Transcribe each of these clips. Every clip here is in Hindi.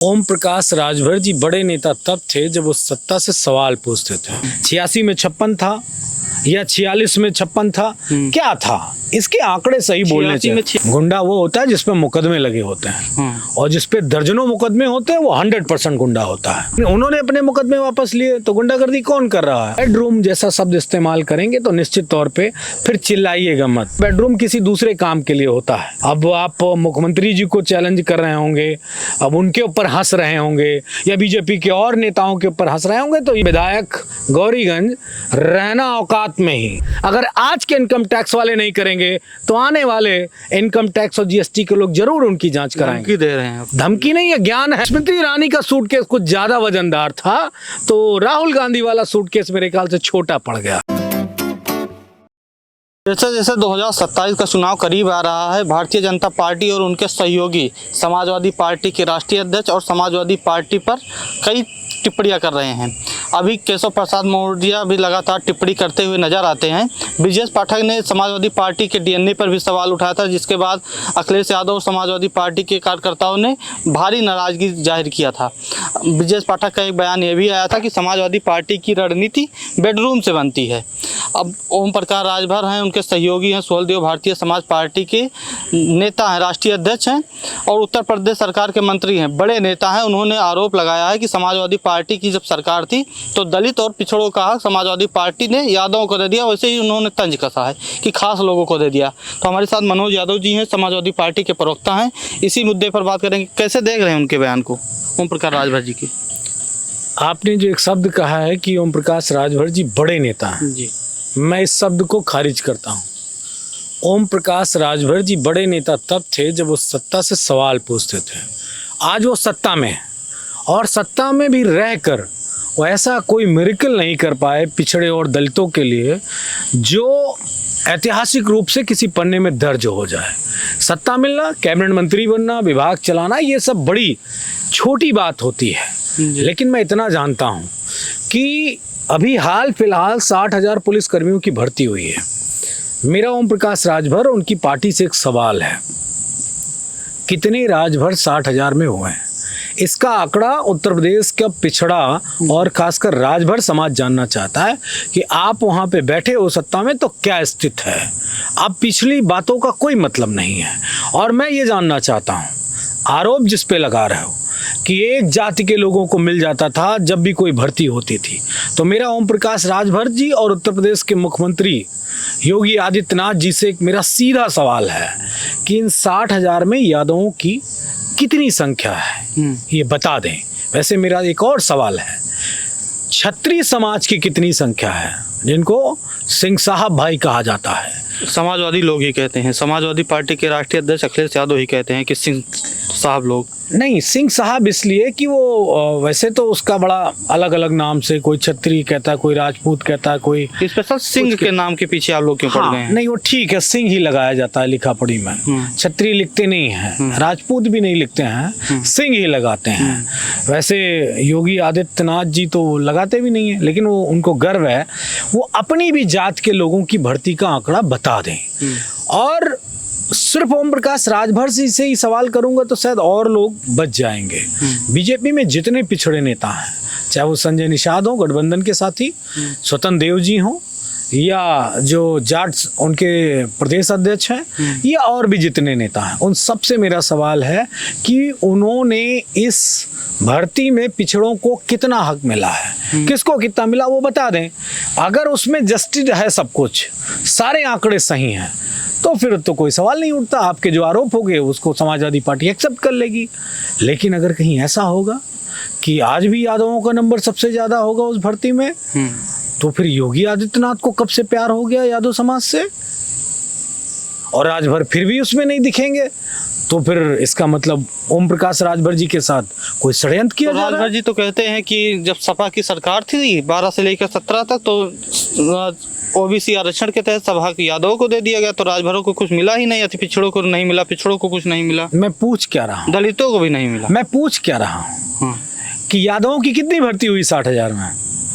ओम प्रकाश राजभर जी बड़े नेता तब थे जब वो सत्ता से सवाल पूछते थे। 86 में 56 था या 46 में 56 था, क्या था? इसके आंकड़े सही बोलने चाहिए। गुंडा वो होता है जिसपे मुकदमे लगे होते हैं और जिसपे दर्जनों मुकदमे होते हैं वो 100% गुंडा होता है। उन्होंने अपने मुकदमे वापस लिए तो गुंडागर्दी कौन कर रहा है? बेडरूम जैसा शब्द इस्तेमाल करेंगे तो निश्चित तौर पे फिर चिल्लाइएगा मत। बेडरूम किसी दूसरे काम के लिए होता है। अब आप मुख्यमंत्री जी को चैलेंज कर रहे होंगे, अब उनके ऊपर हंस रहे होंगे या बीजेपी के और नेताओं के ऊपर हंस रहे होंगे, तो ये विधायक गौरीगंज रहना औकात में ही। अगर आज के इनकम टैक्स वाले नहीं करेंगे तो आने वाले इनकम टैक्स और जीएसटी के लोग जरूर उनकी जांच कराएंगे। धमकी दे रहे हैं। धमकी नहीं है, ज्ञान है। स्मृति ईरानी का सूटकेस कुछ ज्यादा वजनदार था तो राहुल गांधी वाला सूटकेस मेरे ख्याल से छोटा पड़ गया। जैसे जैसे 2027 का चुनाव करीब आ रहा है, भारतीय जनता पार्टी और उनके सहयोगी समाजवादी पार्टी के राष्ट्रीय अध्यक्ष और समाजवादी पार्टी पर कई टिप्पणियां कर रहे हैं। अभी केशव प्रसाद मौर्य भी लगातार टिप्पणी करते हुए नजर आते हैं। ब्रजेश पाठक ने समाजवादी पार्टी के डीएनए पर भी सवाल उठाया था, जिसके बाद अखिलेश यादव और समाजवादी पार्टी के कार्यकर्ताओं ने भारी नाराजगी जाहिर किया था। ब्रजेश पाठक का एक बयान ये भी आया था कि समाजवादी पार्टी की रणनीति बेडरूम से बनती है। अब ओम प्रकाश राजभर हैं, उनके सहयोगी हैं सुहेलदेव, भारतीय समाज पार्टी के नेता हैं, राष्ट्रीय अध्यक्ष हैं और उत्तर प्रदेश सरकार के मंत्री हैं, बड़े नेता हैं। उन्होंने आरोप लगाया है कि समाजवादी पार्टी की जब सरकार थी तो दलित और पिछड़ों का हक समाजवादी पार्टी ने यादवों को दे दिया, वैसे ही उन्होंने तंज कसा है कि खास लोगों को दे दिया। तो हमारे साथ मनोज यादव जी हैं, समाजवादी पार्टी के प्रवक्ता हैं। इसी मुद्दे पर बात करेंगे। कैसे देख रहे हैं उनके बयान को, ओम प्रकाश राजभर जी के? आपने जो एक शब्द कहा है कि ओम प्रकाश राजभर जी बड़े नेता हैं जी, मैं इस शब्द को खारिज करता हूँ। ओम प्रकाश राजभर जी बड़े नेता तब थे जब वो सत्ता से सवाल पूछते थे। आज वो सत्ता में है और सत्ता में भी रहकर वो ऐसा कोई मिरेकल नहीं कर पाए पिछड़े और दलितों के लिए जो ऐतिहासिक रूप से किसी पन्ने में दर्ज हो जाए। सत्ता मिलना, कैबिनेट मंत्री बनना, विभाग चलाना, ये सब बड़ी छोटी बात होती है। लेकिन मैं इतना जानता हूँ कि अभी हाल फिलहाल 60,000 पुलिस कर्मियों की भर्ती हुई है। मेरा ओम प्रकाश राजभर और उनकी पार्टी से एक सवाल है, कितने राजभर 60,000 में हुए हैं? इसका आंकड़ा उत्तर प्रदेश का पिछड़ा और खासकर राजभर समाज जानना चाहता है कि आप वहां पे बैठे हो सत्ता में तो क्या स्थिति है। अब पिछली बातों का कोई मतलब नहीं है। और मैं ये जानना चाहता हूँ, आरोप जिस पे लगा रहे हो कि एक जाति के लोगों को मिल जाता था जब भी कोई भर्ती होती थी, तो मेरा ओम प्रकाश राजभर जी और उत्तर प्रदेश के मुख्यमंत्री योगी आदित्यनाथ जी से एक मेरा सीधा सवाल है कि इन 60,000 में यादवों की कितनी संख्या है, ये बता दें। वैसे मेरा एक और सवाल है, क्षत्रिय समाज की कितनी संख्या है जिनको सिंह साहब भाई कहा जाता है? समाजवादी लोग ही कहते हैं, समाजवादी पार्टी के राष्ट्रीय अध्यक्ष अखिलेश यादव ही कहते हैं कि सिंह साहब लोग नहीं, सिंह साहब इसलिए कि वो वैसे तो उसका बड़ा अलग अलग नाम से, कोई छत्री कहता है, कोई राजपूत कहता है, कोई स्पेशल सिंह के नाम के पीछे आप लोग क्यों पड़ गए हैं? नहीं, वो ठीक है, सिंह ही लगाया जाता है लिखा पढ़ी में। छत्री लिखते नहीं हैं, राजपूत भी नहीं लिखते हैं, सिंह ही लगाते हैं। वैसे योगी आदित्यनाथ जी तो लगाते भी नहीं है, लेकिन वो उनको गर्व है, वो अपनी भी जात के लोगों की भर्ती का आंकड़ा बता दें। और सिर्फ ओम प्रकाश राजभर से ही सवाल करूंगा तो शायद और लोग बच जाएंगे। बीजेपी में जितने पिछड़े नेता हैं, चाहे वो संजय निषाद हो गठबंधन के साथी, स्वतंत्र देव जी हो या जो जाट उनके प्रदेश अध्यक्ष हैं, या और भी जितने नेता हैं, उन सबसे मेरा सवाल है कि उन्होंने इस भर्ती में पिछड़ों को कितना हक मिला है, किसको कितना मिला, वो बता दें। अगर उसमें जस्टिस है, सब कुछ सारे आंकड़े सही हैं, तो फिर तो कोई सवाल नहीं उठता। आपके जो आरोप हो गए उसको समाजवादी पार्टी एक्सेप्ट कर लेगी। लेकिन अगर कहीं ऐसा होगा कि आज भी यादवों का नंबर सबसे ज्यादा होगा उस भर्ती में, तो फिर योगी आदित्यनाथ को कब से प्यार हो गया यादव समाज से और राजभर फिर भी उसमें नहीं दिखेंगे, तो फिर इसका मतलब ओम प्रकाश राजभर जी के साथ कोई षड्यंत्र किया जा रहा है। राजभर जी तो कहते हैं कि जब सपा की सरकार थी 12 से लेकर 17 तक, तो ओबीसी आरक्षण के तहत सभा के यादवों को दे दिया गया, तो राजभरों को कुछ मिला ही नहीं, अति पिछड़ों को नहीं मिला, पिछड़ों को कुछ नहीं मिला। मैं पूछ क्या रहा हूँ, दलितों को भी नहीं मिला। मैं पूछ क्या रहा हूँ कि यादवों की कितनी भर्ती हुई 60,000 में,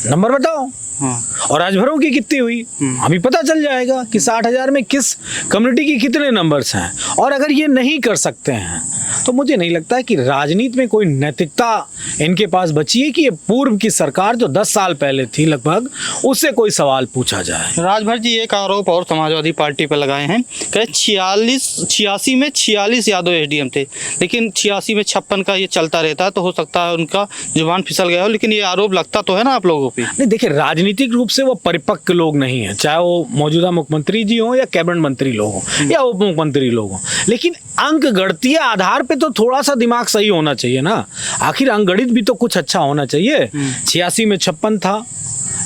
नंबर बताओ। हाँ। और राजभरों की कितनी हुई अभी पता चल जाएगा कि 60,000 में किस कम्युनिटी की कितने नंबर्स हैं। और अगर ये नहीं कर सकते हैं तो मुझे नहीं लगता है कि राजनीति में कोई नैतिकता इनके पास बची है कि ये पूर्व की सरकार जो 10 साल पहले थी लगभग, उससे कोई सवाल पूछा जाए। राजभर जी एक आरोप और समाजवादी पार्टी पर लगाए हैं कि 86 में 46 यादव एसडीएम थे, लेकिन 86 में 56 का ये चलता रहता है, तो हो सकता है उनका जुबान फिसल गया हो, लेकिन ये आरोप लगता तो है ना आप लोगों पे। नहीं देखिए, राजनीतिक रूप से वो परिपक्व लोग नहीं है, चाहे वो मौजूदा मुख्यमंत्री जी हों या कैबिनेट मंत्री लोग हों या उप मुख्यमंत्री लोग हों, लेकिन अंक गणितीय आधार पे तो थोड़ा सा दिमाग सही होना चाहिए ना। आखिर अंक गणित भी तो कुछ अच्छा होना चाहिए। 86 में 56 था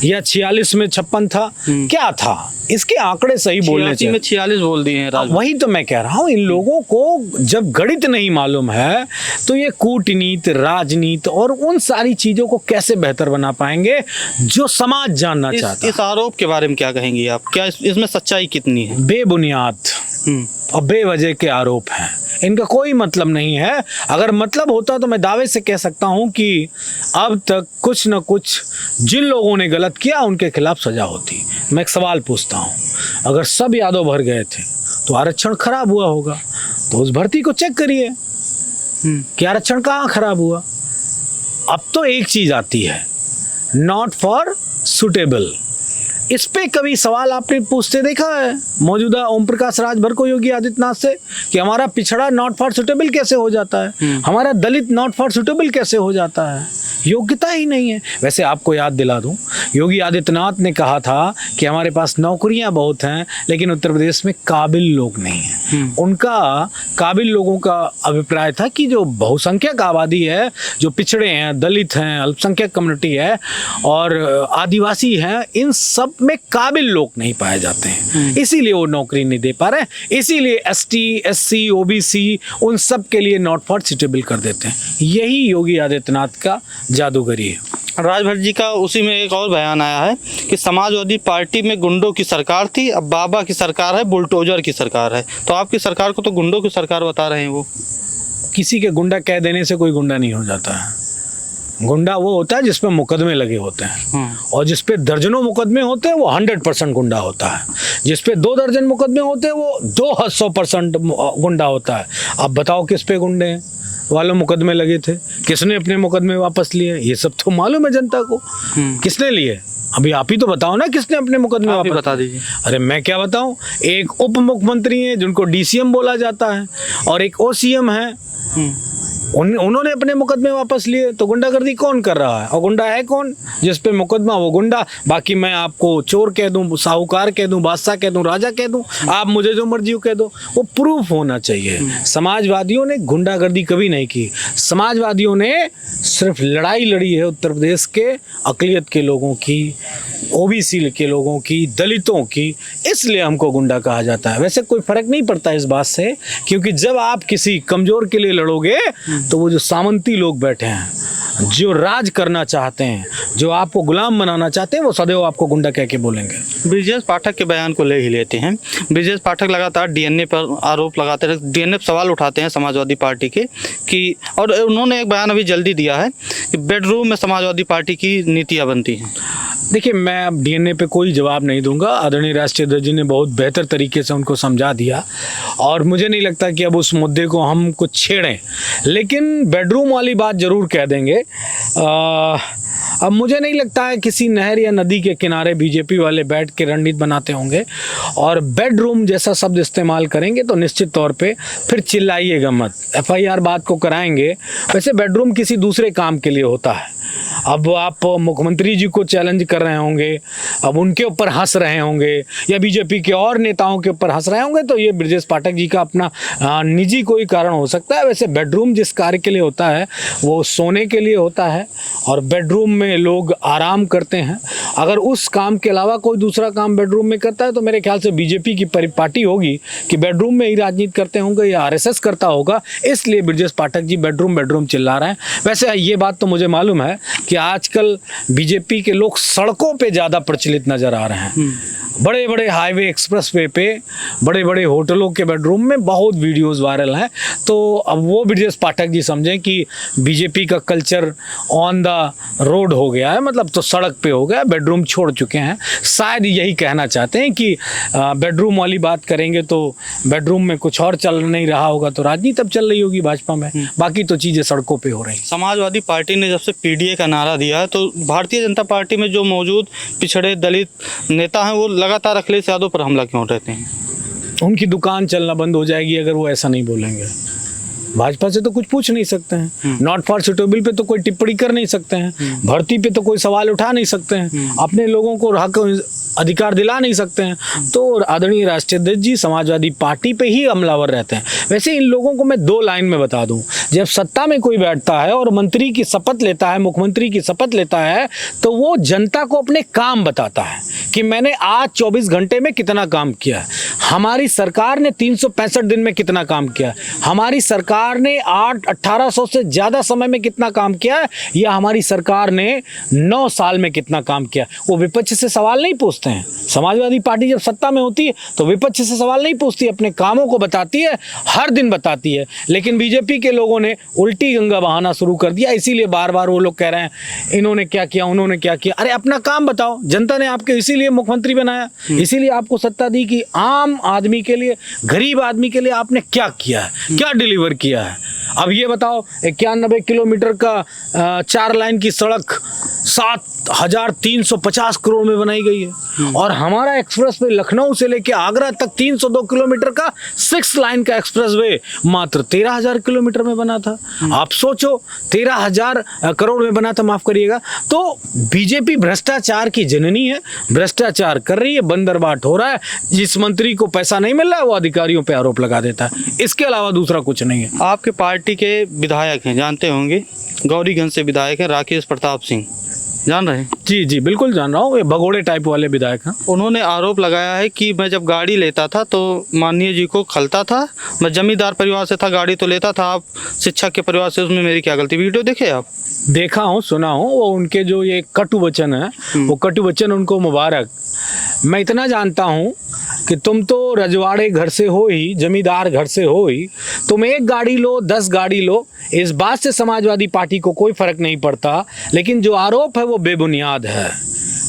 या 46 में 56 था, क्या था, इसके आंकड़े सही बोलने चाहिए। में 46 बोल दिए हैं राज। वही तो मैं कह रहा हूँ, इन लोगों को जब गणित नहीं मालूम है तो ये कूटनीति, राजनीति और उन सारी चीजों को कैसे बेहतर बना पाएंगे जो समाज जानना चाहता है। इस आरोप के बारे में क्या कहेंगे आप, क्या इसमें सच्चाई कितनी है? बेबुनियाद और बेवजह के आरोप हैं, इनका कोई मतलब नहीं है। अगर मतलब होता तो मैं दावे से कह सकता हूं कि अब तक कुछ न कुछ जिन लोगों ने गलत किया उनके खिलाफ सजा होती। मैं एक सवाल पूछता हूं, अगर सब यादव भर गए थे तो आरक्षण खराब हुआ होगा, तो उस भर्ती को चेक करिए कि आरक्षण कहाँ खराब हुआ। अब तो एक चीज आती है, नॉट फॉर सुटेबल। इस पे कभी सवाल आपने पूछते देखा है मौजूदा ओम प्रकाश राजभर को, योगी आदित्यनाथ से, कि हमारा पिछड़ा नॉट फॉर सुटेबल कैसे हो जाता है, हमारा दलित नॉट फॉर सुटेबल कैसे हो जाता है? योग्यता ही नहीं है। वैसे आपको याद दिला दूं, योगी आदित्यनाथ ने कहा था कि हमारे पास नौकरियां बहुत हैं लेकिन उत्तर प्रदेश में काबिल लोग नहीं हैं। उनका काबिल लोगों का अभिप्राय था कि जो बहुसंख्यक आबादी है, जो पिछड़े हैं, दलित हैं, अल्पसंख्यक कम्युनिटी है और आदिवासी हैं, इन सब में काबिल लोग नहीं पाए जाते हैं, इसीलिए वो नौकरी नहीं दे पा रहे। इसीलिए ST, SC, OBC उन सब के लिए नॉट फॉर सुटेबल कर देते हैं। यही योगी आदित्यनाथ का जादूगरी है। राजभर जी का उसी में एक और बयान आया है कि समाजवादी पार्टी में गुंडों की सरकार थी, अब बाबा की सरकार है, बुलडोजर की सरकार है। तो आपकी सरकार को तो गुंडों की सरकार बता रहे हैं वो। किसी के गुंडा कह देने से कोई गुंडा नहीं हो जाता है। गुंडा वो होता है जिस पे मुकदमे लगे होते हैं, और जिस पे दर्जनों मुकदमे होते हैं वो 100% गुंडा होता है। जिस पे 2 दर्जन मुकदमे होते हैं वो 200% गुंडा होता है। अब बताओ किस पे गुंडे हैं, वालों मुकदमे लगे थे, किसने अपने मुकदमे वापस लिए, ये सब तो मालूम है जनता को। किसने लिए, अभी आप ही तो बताओ ना किसने अपने मुकदमे वापस। बता दीजिए। अरे मैं क्या बताऊं, एक उप मुख्यमंत्री है जिनको DCM बोला जाता है और एक OCM है, उन्होंने अपने मुकदमे वापस लिए। तो गुंडागर्दी कौन कर रहा है, और गुंडा है कौन? जिस पे मुकदमा वो गुंडा। बाकी मैं आपको चोर कह दूं, साहूकार कह दूं, बादशाह कह दूं, राजा कह दूं, आप मुझे जो मर्जी कह दो, वो प्रूफ होना चाहिए। समाजवादियों ने गुंडागर्दी कभी नहीं की। समाजवादियों ने सिर्फ लड़ाई लड़ी है उत्तर प्रदेश के अकलियत के लोगों की, OBC के लोगों की, दलितों की, इसलिए हमको गुंडा कहा जाता है। वैसे कोई फर्क नहीं पड़ता इस बात से, क्योंकि जब आप किसी कमजोर के लिए लड़ोगे तो वो जो सामंती लोग बैठे हैं, जो राज करना चाहते हैं, जो आपको गुलाम बनाना चाहते हैं, वो सदैव आपको गुंडा कह के बोलेंगे। ब्रिजेश पाठक के बयान को ले ही लेते हैं। ब्रिजेश पाठक लगातार DNA पर आरोप लगाते हैं, DNA पर सवाल उठाते हैं समाजवादी पार्टी के कि, और उन्होंने एक बयान अभी जल्दी दिया है कि बेडरूम में समाजवादी पार्टी की नीतियाँ बनती हैं। देखिए, मैं अब DNA पे कोई जवाब नहीं दूंगा। आदरणीय राष्ट्रीय अध्यक्ष जी ने बहुत बेहतर तरीके से उनको समझा दिया और मुझे नहीं लगता कि अब उस मुद्दे को हम कुछ छेड़ें, लेकिन बेडरूम वाली बात ज़रूर कह देंगे। अब मुझे नहीं लगता है किसी नहर या नदी के किनारे बीजेपी वाले बैठ के रणनीति बनाते होंगे और बेडरूम जैसा शब्द इस्तेमाल करेंगे तो निश्चित तौर पे फिर चिल्लाइएगा मत, FIR बात को कराएंगे। वैसे बेडरूम किसी दूसरे काम के लिए होता है। अब आप मुख्यमंत्री जी को चैलेंज कर रहे होंगे, अब उनके ऊपर हंस रहे होंगे या बीजेपी के और नेताओं के ऊपर हंस रहे होंगे, तो ये ब्रिजेश पाठक जी का अपना निजी कोई कारण हो सकता है। वैसे बेडरूम जिस कार्य के लिए होता है वो सोने के लिए होता है और बेडरूम में लोग आराम करते हैं। अगर उस काम के अलावा कोई दूसरा काम बेडरूम में करता है तो मेरे ख्याल से बीजेपी की पार्टी होगी कि बेडरूम में ही राजनीति करते होंगे या RSS करता होगा, इसलिए ब्रिजेश पाठक जी बेडरूम बेडरूम चिल्ला रहे हैं। वैसे ये बात तो मुझे मालूम है कि आजकल बीजेपी के लोग सड़कों पे ज़्यादा प्रचलित नज़र आ रहे हैं। बड़े बड़े हाईवे एक्सप्रेसवे पे बड़े बड़े होटलों के बेडरूम में बहुत वीडियोस वायरल हैं। तो अब वो ब्रजेश पाठक जी समझें कि बीजेपी का कल्चर ऑन द रोड हो गया है, मतलब तो सड़क पे हो गया, बेडरूम छोड़ चुके हैं। शायद यही कहना चाहते हैं कि बेडरूम वाली बात करेंगे तो बेडरूम में कुछ और चल नहीं रहा होगा, तो राजनीति अब चल रही होगी भाजपा में, बाकी तो चीज़ें सड़कों पे हो रही हैं। समाजवादी पार्टी ने जब से पीडीए का नारा दिया है तो भारतीय जनता पार्टी में जो मौजूद पिछड़े दलित नेता हैं वो लगातार अखिलेश यादव पर हमला क्यों रहते हैं? उनकी दुकान चलना बंद हो जाएगी अगर वो ऐसा नहीं बोलेंगे। भाजपा से तो कुछ पूछ नहीं सकते हैं, नॉट फॉर सुटेबल पे तो कोई टिप्पणी कर नहीं सकते हैं, भर्ती पे तो कोई सवाल उठा नहीं सकते हैं, अपने लोगों को हक अधिकार दिला नहीं सकते हैं। तो आदरणीय राष्ट्रीय अध्यक्ष जी समाजवादी पार्टी पे ही हमलावर रहते हैं। वैसे इन लोगों को मैं 2 लाइन में बता दूं, जब सत्ता में कोई बैठता है और मंत्री की शपथ लेता है, मुख्यमंत्री की शपथ लेता है, तो वो जनता को अपने काम बताता है कि मैंने आज 24 घंटे में कितना काम किया है, हमारी सरकार ने 365 दिन में कितना काम किया है, हमारी सरकार ने 1800 से ज़्यादा समय में कितना काम किया है, या हमारी सरकार ने 9 साल में कितना काम किया। वो विपक्ष से सवाल नहीं पूछते हैं। समाजवादी पार्टी जब सत्ता में होती है तो विपक्ष से सवाल नहीं पूछती, अपने कामों को बताती है, हर दिन बताती है। लेकिन बीजेपी के लोगों ने उल्टी गंगा बहाना शुरू कर दिया, इसीलिए बार बार वो लोग कह रहे हैं इन्होंने क्या किया, उन्होंने क्या किया। अरे अपना काम बताओ, जनता ने आपके इसीलिए मुख्यमंत्री बनाया, इसीलिए आपको सत्ता दी कि आम आदमी के लिए, गरीब आदमी के लिए आपने क्या किया है, क्या डिलीवर किया है। अब ये बताओ 91 किलोमीटर का 4 लाइन की सड़क 7,350 करोड़ में बनाई गई है, और हमारा एक्सप्रेस वे लखनऊ से लेके आगरा तक 302 किलोमीटर का 6 लाइन का एक्सप्रेस वे मात्र 13,000 किलोमीटर में बना था। आप सोचो 13,000 करोड़ में बना था, माफ करिएगा। तो बीजेपी भ्रष्टाचार की जननी है, भ्रष्टाचार कर रही है, बंदरबाट हो रहा है। जिस मंत्री को पैसा नहीं मिल रहा है वो अधिकारियों पे आरोप लगा देता है, इसके अलावा दूसरा कुछ नहीं है। आपके पार्टी के विधायक हैं, जानते होंगे, गौरीगंज से विधायक हैं राकेश प्रताप सिंह, जान रहे हैं? जी जी बिल्कुल जान रहा हूँ, ये भगोड़े टाइप वाले विधायक हैं। उन्होंने आरोप लगाया है कि मैं जब गाड़ी लेता था तो माननीय जी को खलता था, मैं जमींदार परिवार से था, गाड़ी तो लेता था, आप शिक्षक के परिवार से, उसमें मेरी क्या गलती? वीडियो देखे आप? देखा हूँ, सुना हूँ, वो उनके जो ये कटु वचन है, वो कटु वचन उनको मुबारक। मैं इतना जानता हूँ कि तुम तो रजवाड़े घर से हो ही, जमींदार घर से हो ही, तुम 1 गाड़ी लो 10 गाड़ी लो, इस बात से समाजवादी पार्टी को कोई फर्क नहीं पड़ता। लेकिन जो आरोप है वो बेबुनियाद है,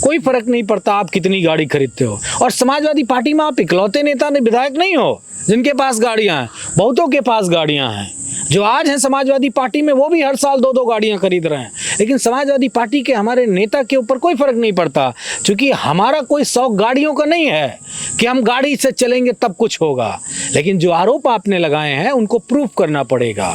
कोई फर्क नहीं पड़ता आप कितनी गाड़ी खरीदते हो। और समाजवादी पार्टी में आप इकलौते नेता ने विधायक नहीं हो जिनके पास गाड़ियां हैं, बहुतों के पास गाड़ियां हैं। जो आज हैं समाजवादी पार्टी में वो भी हर साल 2-2 गाड़ियां खरीद रहे हैं। लेकिन समाजवादी पार्टी के हमारे नेता के ऊपर कोई फर्क नहीं पड़ता, क्योंकि हमारा कोई शौक गाड़ियों का नहीं है कि हम गाड़ी से चलेंगे तब कुछ होगा। लेकिन जो आरोप आपने लगाए हैं उनको प्रूफ करना पड़ेगा।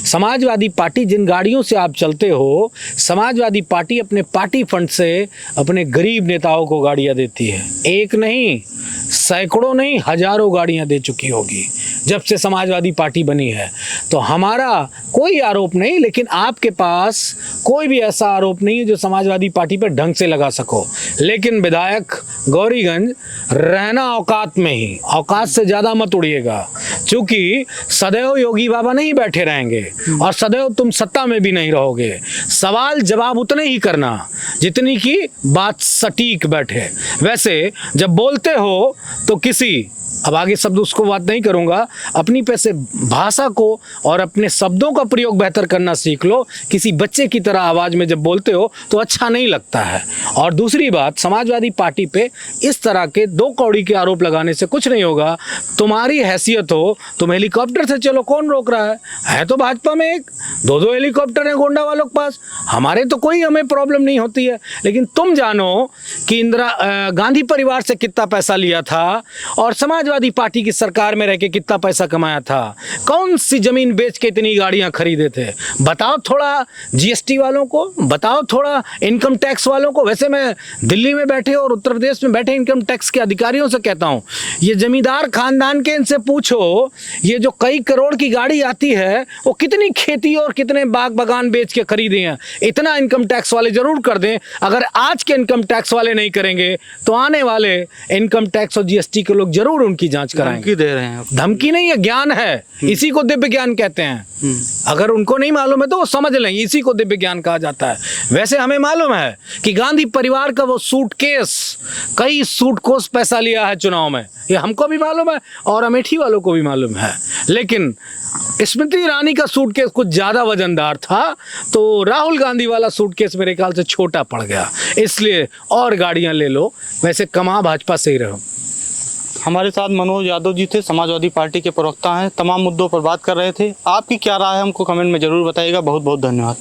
समाजवादी पार्टी जिन गाड़ियों से आप चलते हो, समाजवादी पार्टी अपने पार्टी फंड से अपने गरीब नेताओं को गाड़ियां देती है। 1 नहीं, सैकड़ों नहीं, हजारों गाड़ियां दे चुकी होगी जब से समाजवादी पार्टी बनी है। तो हमारा कोई आरोप नहीं, लेकिन आपके पास कोई भी ऐसा आरोप नहीं है जो समाजवादी पार्टी पर ढंग से लगा सको। लेकिन विधायक गौरीगंज, रहना औकात में ही, औकात से ज़्यादा मत उड़िएगा, क्योंकि सदैव योगी बाबा नहीं बैठे रहेंगे और सदैव तुम सत्ता में भी नहीं रहोगे। सवाल जवाब उतने ही करना जितनी की बात सटीक बैठे। वैसे जब बोलते हो तो किसी, अब आगे शब्द उसको बात नहीं करूंगा, अपनी पैसे भाषा को और अपने शब्दों का प्रयोग बेहतर करना सीख लो। किसी बच्चे की तरह आवाज़ में जब बोलते हो तो अच्छा नहीं लगता है। और दूसरी बात, समाजवादी पार्टी पे इस तरह के 2 कौड़ी के आरोप लगाने से कुछ नहीं होगा। तुम्हारी हैसियत हो, तुम हेलीकॉप्टर से चलो, कौन रोक रहा है तो भाजपा में 1-2 हेलीकॉप्टर हैं गोंडा वालों के पास, हमारे तो कोई हमें प्रॉब्लम नहीं होती है। लेकिन तुम जानो कि इंदिरा गांधी परिवार से कितना पैसा लिया था और समाजवादी पार्टी की सरकार में रह के कितना पैसा कमाया था, कौन सी जमीन बेच के इतनी गाड़ियां खरीदे थे, बताओ थोड़ा जीएसटी वालों को, बताओ थोड़ा इनकम टैक्स वालों को। वैसे मैं दिल्ली में बैठे और उत्तर प्रदेश में बैठे इनकम टैक्स के अधिकारियों से कहता हूं, ये जमींदार खानदान के, इनसे पूछो ये जो कई करोड़ की गाड़ी आती है वो कितनी खेती और कितने बाग बागान बेच के खरीदे हैं। इतना इनकम टैक्स वाले जरूर कर दें। अगर आज के इनकम टैक्स वाले नहीं करेंगे तो आने वाले इनकम टैक्स और जीएसटी के लोग जरूर उनकी जांच कराएंगे। धमकी दे रहे हैं। धमकी नहीं है, ज्ञान है, इसी को दिव्य ज्ञान कहते हैं। अगर उनको नहीं मालूम है तो वो समझ लें, इसी को दिव्य ज्ञान कहा जाता है। वैसे हमें मालूम है कि गांधी परिवार का वो सूटकेस, कई सूटकोस पैसा लिया है चुनाव में, ये हमको भी मालूम है और अमेठी वालों को भी मालूम है। लेकिन स्मृति ईरानी का सूटकेस कुछ ज्यादा वजनदार था, तो राहुल गांधी वाला सूटकेस मेरे ख्याल से छोटा पड़ गया, इसलिए और गाड़ियां ले लो, वैसे कमा भाजपा से ही रहो। हमारे साथ मनोज यादव जी थे, समाजवादी पार्टी के प्रवक्ता हैं, तमाम मुद्दों पर बात कर रहे थे। आपकी क्या राय है हमको कमेंट में ज़रूर बताइएगा। बहुत बहुत धन्यवाद।